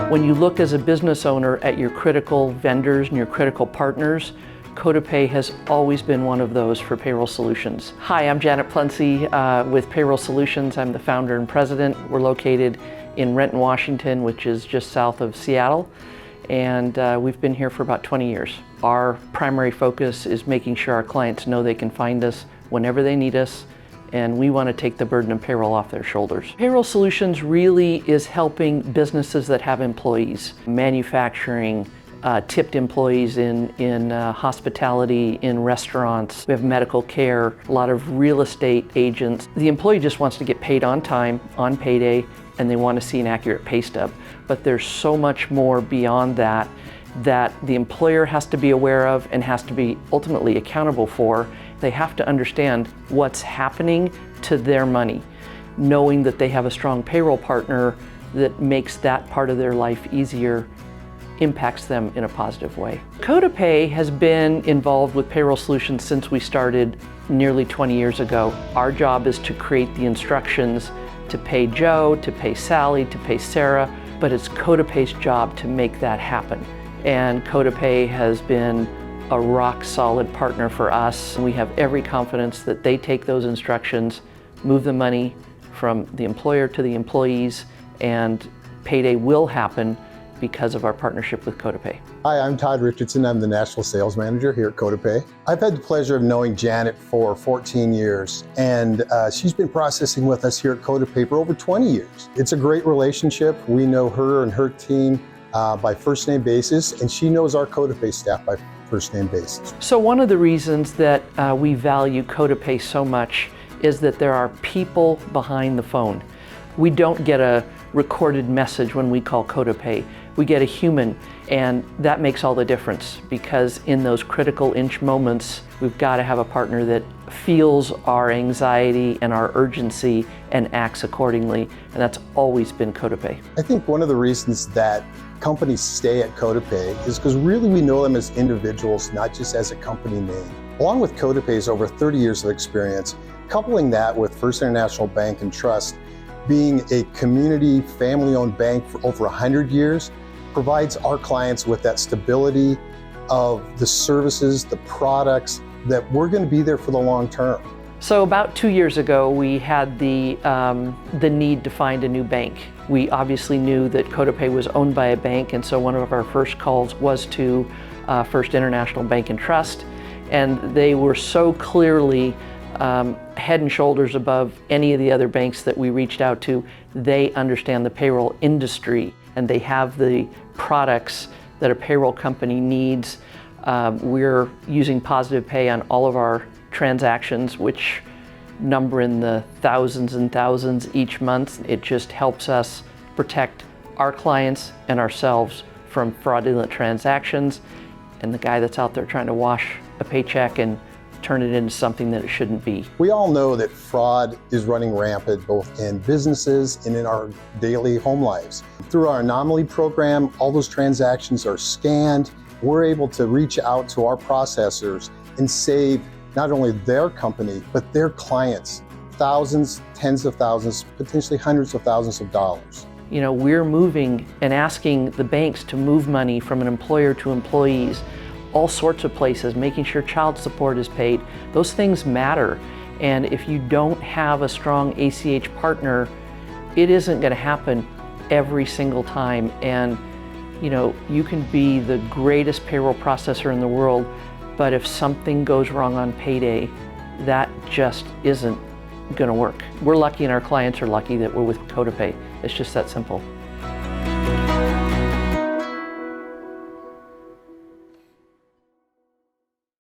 When you look as a business owner at your critical vendors and your critical partners, Kotapay has always been one of those for Payroll Solutions. Hi, I'm Janet Pluntze with Payroll Solutions. I'm the founder and president. We're located in Renton, Washington, which is just south of Seattle, and we've been here for about 20 years. Our primary focus is making sure our clients know they can find us whenever they need us, and we want to take the burden of payroll off their shoulders. Payroll Solutions really is helping businesses that have employees, manufacturing, tipped employees in hospitality, in restaurants. We have medical care, a lot of real estate agents. The employee just wants to get paid on time, on payday, and they want to see an accurate pay stub. But there's so much more beyond that that the employer has to be aware of and has to be ultimately accountable for. They have to understand what's happening to their money, knowing that they have a strong payroll partner that makes that part of their life easier, impacts them in a positive way. Kotapay has been involved with Payroll Solutions since we started nearly 20 years ago. Our job is to create the instructions to pay Joe, to pay Sally, to pay Sarah, but it's Kotapay's job to make that happen. And Kotapay has been a rock-solid partner for us. We have every confidence that they take those instructions, move the money from the employer to the employees, and payday will happen because of our partnership with Kotapay. Hi, I'm Todd Richardson. I'm the National Sales Manager here at Kotapay. I've had the pleasure of knowing Janet for 14 years, and she's been processing with us here at Kotapay for over 20 years. It's a great relationship. We know her and her team by first name basis, and she knows our Kotapay staff by first name basis. So one of the reasons that we value Kotapay so much is that there are people behind the phone. We don't get a recorded message when we call Kotapay. We get a human, and that makes all the difference, because in those critical inch moments, we've got to have a partner that feels our anxiety and our urgency and acts accordingly, and that's always been Kotapay. I think one of the reasons that companies stay at Kotapay is because really we know them as individuals, not just as a company name. Along with Kotapay's over 30 years of experience, coupling that with First International Bank and Trust, being a community, family-owned bank for over 100 years, provides our clients with that stability of the services, the products, that we're going to be there for the long term. So about 2 years ago, we had the need to find a new bank. We obviously knew that Kotapay was owned by a bank, and so one of our first calls was to First International Bank and Trust, and they were so clearly head and shoulders above any of the other banks that we reached out to. They understand the payroll industry, and they have the products that a payroll company needs. We're using Positive Pay on all of our transactions, which number in the thousands and thousands each month. It just helps us protect our clients and ourselves from fraudulent transactions and the guy that's out there trying to wash a paycheck and turn it into something that it shouldn't be. We all know that fraud is running rampant both in businesses and in our daily home lives. Through our anomaly program, all those transactions are scanned. We're able to reach out to our processors and save not only their company, but their clients thousands, tens of thousands, potentially hundreds of thousands of dollars. You know, we're moving and asking the banks to move money from an employer to employees, all sorts of places, making sure child support is paid. Those things matter. And if you don't have a strong ACH partner, it isn't going to happen every single time. And you know, you can be the greatest payroll processor in the world, but if something goes wrong on payday, that just isn't going to work. We're lucky and our clients are lucky that we're with Kotapay. It's just that simple.